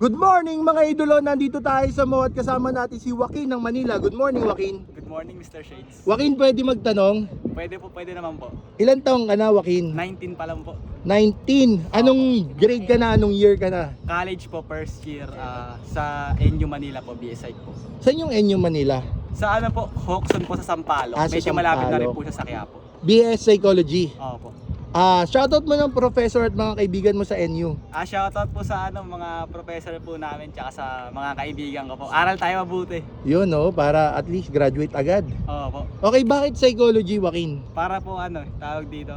Good morning mga idolo, nandito tayo sa Mo at kasama natin si Joaquin ng Manila. Good morning Joaquin. Good morning, Mr. Shades. Joaquin, pwede magtanong? Pwede naman po. Ilan taong ka na Joaquin? 19 pa lang po. 19. Anong grade ka na? Anong year ka na? College po, first year sa NU Manila po, BSI po. Saan yung NU Manila? Sa ano po, Hoxton po sa Sampaloc. Sa Medyo malapit na rin Sampaloc. po siya sa Quiapo. BS Psychology. Oo po. Shoutout mo ng professor at mga kaibigan mo sa NU. Shoutout po sa mga professor po namin tsaka sa mga kaibigan ko po. Aral tayo mabuti. Yun no, para at least graduate agad. Oo po. Okay, bakit psychology Joaquin? Para po tawag dito.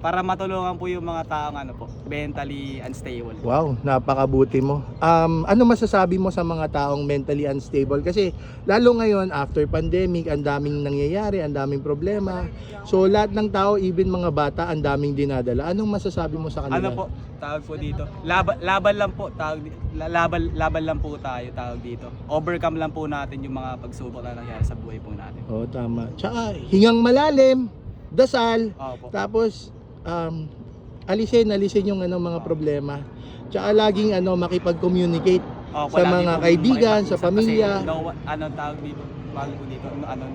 Para matulungan po yung mga taong mentally unstable. Wow, napakabuti mo. Ano masasabi mo sa mga taong mentally unstable? Kasi lalo ngayon, after pandemic, ang daming nangyayari, ang daming problema. So lahat ng tao, even mga bata, ang daming dinadala. Anong masasabi mo sa kanila? Ano po, tawag po dito. Laban lang po, laban lang po tayo, tawag dito. Overcome lang po natin yung mga pagsubok na nangyari sa buhay po natin. Oh, tama. Tsaka hingang malalim, dasal, Opo. tapos alisin yung mga problema. Tsaka laging makipag-communicate Opo, sa lagi mga po kaibigan, sa makipag-usap pamilya. Kasi tawag dito, bago po dito,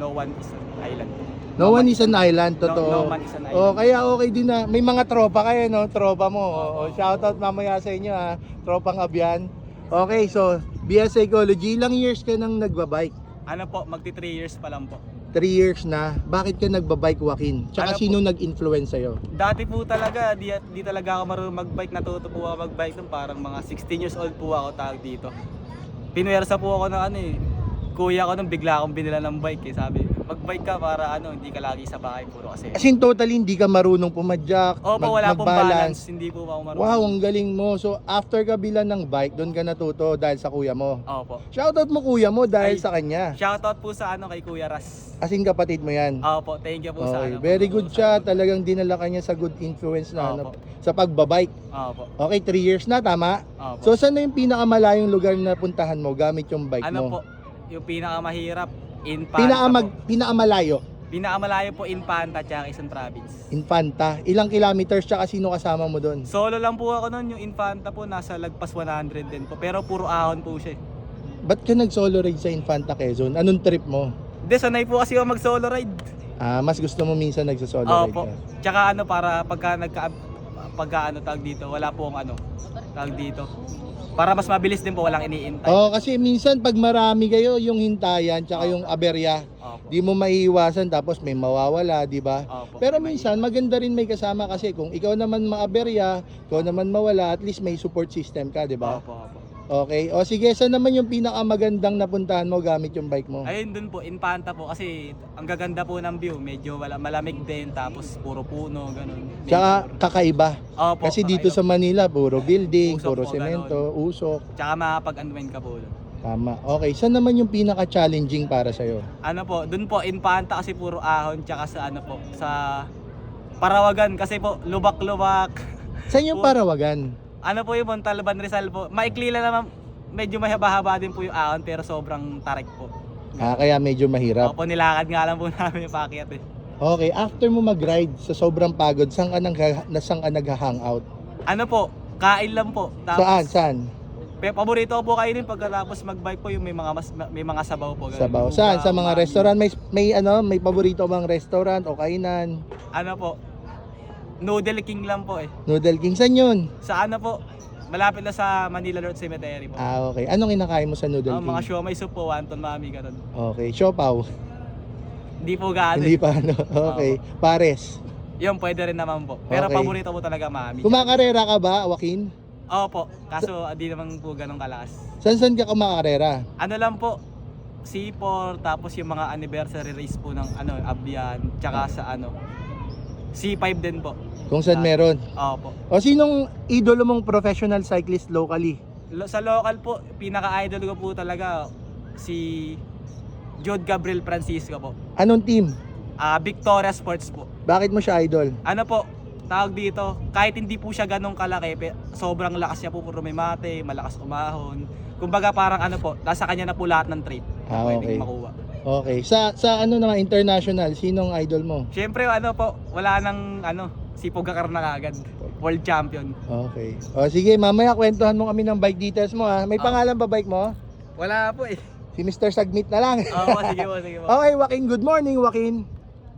no one is an island. No one is an island, totoo. No man is an island. Oh, kaya okay din na may mga tropa kayo, no? Tropa mo. Oh, shoutout mamaya sa inyo ha. Tropang Abyan. Okay, so BS Psychology, ilang years ka nang nagbabike? Ano po, magti 3 years pa lang po. 3 years na. Bakit ka nagbabike, Joaquin? Tsaka Ano sino nag-influence sa'yo? Dati po talaga, di talaga ako marunong magbike. Natuto po ako magbike nung parang mga 16 years old po ako, tawag dito. Pinuwersa po ako ng kuya ko nung bigla akong binila ng bike Sabi, magbike ka para hindi ka lagi sa bahay puro kasi. As in, totally hindi ka marunong pumadyak, Opo, wala pong balance, hindi po ako marunong. Wow, ang galing mo. So, after ka bilan ng bike, doon ka natuto dahil sa kuya mo. Opo. Shoutout mo kuya mo dahil Ay, sa kanya. Shoutout po sa kay Kuya Ras. As in, kapatid mo yan. Opo, thank you po sa Okay, very good siya. Talagang dinala ka niya sa good influence na Opo. sa pagbabike. Opo. Okay, 3 years na, tama? Opo. So, saan na yung pinakamalayong lugar na puntahan mo gamit yung bike mo? po, yung pinakamahirap, Infanta po. Pinakamalayo? Pinakamalayo po, Infanta, tsaka Quezon Province. Infanta. Ilang kilometers tsaka sino kasama mo doon? Solo lang po ako noon, yung Infanta po, nasa lagpas 100 din po. Pero puro ahon po siya. Ba't ka nag-solo ride sa Infanta, Quezon? Anong trip mo? Hindi, sanay po kasi ako mag-solo ride. Mas gusto mo minsan nagsa-solo ride Opo. ka? Tsaka para pagka tawag dito, wala po tawag dito. Para mas mabilis din po, walang iniintay. Oo, kasi minsan pag marami kayo, yung hintayan tsaka yung aberya, Opo. di mo maiiwasan tapos may mawawala, di ba? Opo. Pero minsan maganda rin may kasama kasi kung ikaw naman maaberya, ikaw naman mawala, at least may support system ka, di ba? Opo, opo. Okay. O sige, saan naman yung pinakamagandang napuntahan mo gamit yung bike mo? Ayun dun po, Infanta po kasi ang gaganda po ng view, medyo malamig din tapos puro puno, ganun. Tsaka kakaiba. Opo, Kasi dito sa Manila, puro building, Usok puro po, semento, usok. Tsaka makapag-unwind ka po dun. Tama. Okay, saan naman yung pinaka-challenging para sa'yo? Dun po, Infanta kasi puro ahon, tsaka sa sa Parawagan kasi po, lubak-lubak. Saan yung Parawagan? Po yung Montalban Rizal po, maikli lang naman, medyo mahaba-haba din po yung ahon pero sobrang tarik po. Kaya medyo mahirap. Opo, nilakad nga lang po namin yung paakyat Okay, after mo mag-ride sa sobrang pagod, saan ka nag-hangout? Po, kain lang po. Tapos, Saan? Paborito ko po kainin pagkatapos mag-bike po yung may mga sabaw po. Ganun. Sabaw. Saan? Sa mga Umami. restaurant? May paborito bang restaurant o kainan? Po, Noodle King lang po Noodle King, saan yun? Sa po, malapit na sa Manila North Cemetery po. Okay. Anong kinakain mo sa Noodle King? Mga siomay soup po, wonton mami, ganun. Okay. Siopaw? Hindi po gaano. Hindi pa ano. Okay. Pares? Yun, pwede rin naman po. Pero Okay. paborito po talaga mami. Kumakarera ka ba, Joaquin? Opo, kaso di naman po ganun kalakas. Saan ka kumakarera? Lang po, C4, tapos yung mga anniversary race po ng Abyan, tsaka sa C5 din po. Kung saan meron? Opo. O sinong idolo mong professional cyclist locally? Sa local po, pinaka-idol ko po talaga si Jude Gabriel Francisco po. Anong team? Victoria Sports po. Bakit mo siya idol? Po, tawag dito, kahit hindi po siya ganong kalaki, sobrang lakas niya po rumimate, malakas umahon. Kumbaga parang po, nasa kanya na po lahat ng trait na Okay. pwedeng makuha. Okay. Sa naman international, sinong idol mo? Siyempre po, wala nang si Pogacar na kagad. World champion. Okay. O sige, mamaya kwentuhan mo kami ng bike details mo ha. May pangalan ba bike mo? Wala po eh. Si Mr. Sagmit na lang. Oo, sige po, sige po. Okay, Joaquin. Good morning, Joaquin.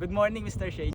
Good morning, Mr. Shane.